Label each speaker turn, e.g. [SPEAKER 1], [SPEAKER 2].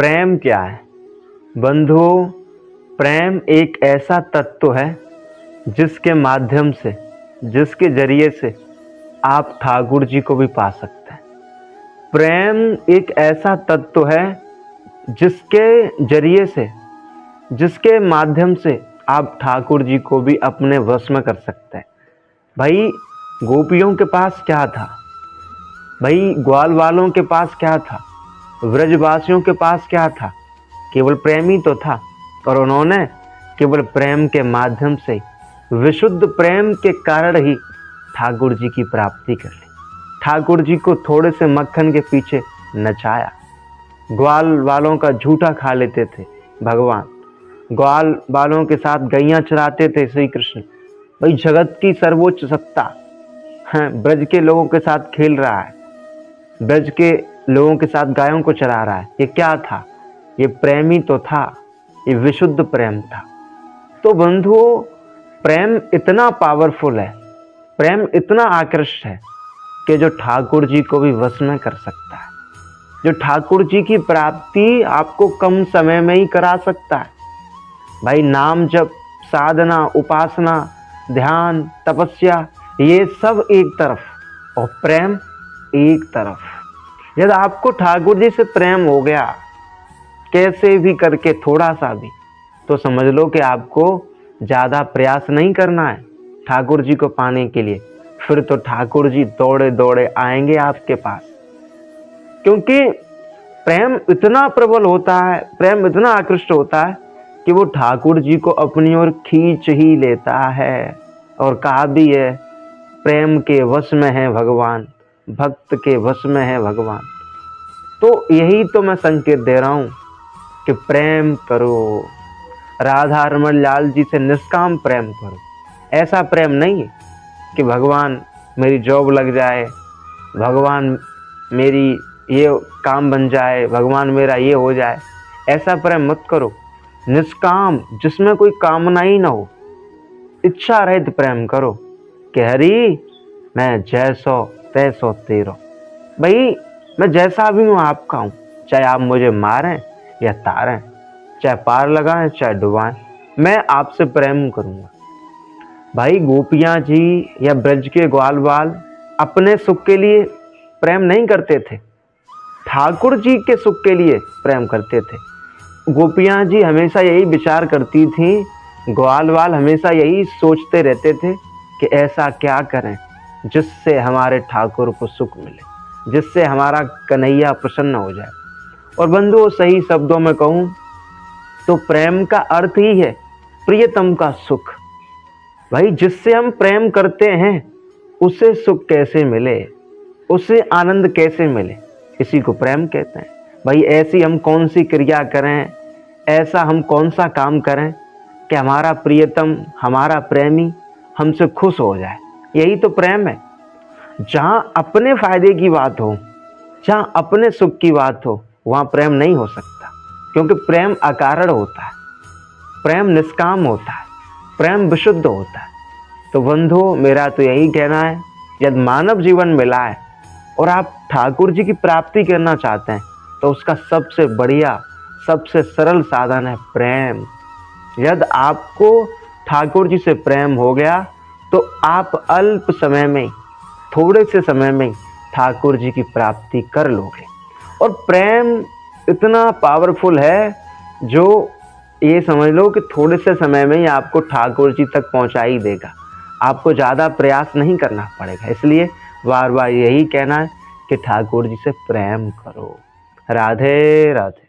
[SPEAKER 1] प्रेम क्या है बंधुओं? प्रेम एक ऐसा तत्व है जिसके माध्यम से, जिसके जरिए से आप ठाकुर जी को भी पा सकते हैं। प्रेम एक ऐसा तत्व है जिसके जरिए से, जिसके माध्यम से आप ठाकुर जी को भी अपने वश में कर सकते हैं। भाई गोपियों के पास क्या था? भाई ग्वाल वालों के पास क्या था? व्रजवासियों के पास क्या था? केवल प्रेम ही तो था। और उन्होंने केवल प्रेम के माध्यम से, विशुद्ध प्रेम के कारण ही ठाकुर जी की प्राप्ति कर ली। ठाकुर जी को थोड़े से मक्खन के पीछे नचाया। ग्वाल वालों का झूठा खा लेते थे भगवान, ग्वाल वालों के साथ गैयां चराते थे श्री कृष्ण। भाई जगत की सर्वोच्च सत्ता है, ब्रज के लोगों के साथ खेल रहा है, ब्रज के लोगों के साथ गायों को चरा रहा है। ये क्या था? ये प्रेम ही तो था, ये विशुद्ध प्रेम था। तो बंधुओं, प्रेम इतना पावरफुल है, प्रेम इतना आकृष्ट है कि जो ठाकुर जी को भी वश में कर सकता है, जो ठाकुर जी की प्राप्ति आपको कम समय में ही करा सकता है। भाई नाम जप, साधना, उपासना, ध्यान, तपस्या, ये सब एक तरफ और प्रेम एक तरफ। यदि आपको ठाकुर जी से प्रेम हो गया कैसे भी करके, थोड़ा सा भी, तो समझ लो कि आपको ज़्यादा प्रयास नहीं करना है ठाकुर जी को पाने के लिए। फिर तो ठाकुर जी दौड़े दौड़े आएंगे आपके पास, क्योंकि प्रेम इतना प्रबल होता है, प्रेम इतना आकृष्ट होता है कि वो ठाकुर जी को अपनी ओर खींच ही लेता है। और कहा भी है, प्रेम के वश में है भगवान, भक्त के वश में है भगवान। तो यही तो मैं संकेत दे रहा हूं कि प्रेम करो, राधा रमन लाल जी से निष्काम प्रेम करो। ऐसा प्रेम नहीं है कि भगवान मेरी जॉब लग जाए, भगवान मेरी ये काम बन जाए, भगवान मेरा ये हो जाए। ऐसा प्रेम मत करो। निष्काम, जिसमें कोई कामना ही ना हो, इच्छा रहित प्रेम करो कि हरि मैं जैसो तैसो तेरो। भाई मैं जैसा भी हूँ आपका हूँ, चाहे आप मुझे मारें या तारें, चाहे पार लगाएं चाहे डुबाएं, मैं आपसे प्रेम करूँगा। भाई गोपियाँ जी या ब्रज के ग्वाल बाल अपने सुख के लिए प्रेम नहीं करते थे, ठाकुर जी के सुख के लिए प्रेम करते थे। गोपियाँ जी हमेशा यही विचार करती थीं, ग्वाल बाल हमेशा यही सोचते रहते थे कि ऐसा क्या करें जिससे हमारे ठाकुर को सुख मिले, जिससे हमारा कन्हैया प्रसन्न हो जाए। और बंधुओं, सही शब्दों में कहूँ तो प्रेम का अर्थ ही है प्रियतम का सुख। भाई जिससे हम प्रेम करते हैं उसे सुख कैसे मिले, उसे आनंद कैसे मिले, इसी को प्रेम कहते हैं। भाई ऐसी हम कौन सी क्रिया करें, ऐसा हम कौन सा काम करें कि हमारा प्रियतम, हमारा प्रेमी हमसे खुश हो जाए। यही तो प्रेम है। जहाँ अपने फायदे की बात हो, जहाँ अपने सुख की बात हो, वहाँ प्रेम नहीं हो सकता, क्योंकि प्रेम अकारण होता है, प्रेम निष्काम होता है, प्रेम विशुद्ध होता है। तो बंधु, मेरा तो यही कहना है, यदि मानव जीवन मिला है और आप ठाकुर जी की प्राप्ति करना चाहते हैं तो उसका सबसे बढ़िया, सबसे सरल साधन है प्रेम। यदि आपको ठाकुर जी से प्रेम हो गया तो आप अल्प समय में, थोड़े से समय में ठाकुर जी की प्राप्ति कर लोगे। और प्रेम इतना पावरफुल है जो ये समझ लो कि थोड़े से समय में ही आपको ठाकुर जी तक पहुंचा ही देगा। आपको ज़्यादा प्रयास नहीं करना पड़ेगा। इसलिए बार बार यही कहना है कि ठाकुर जी से प्रेम करो। राधे राधे।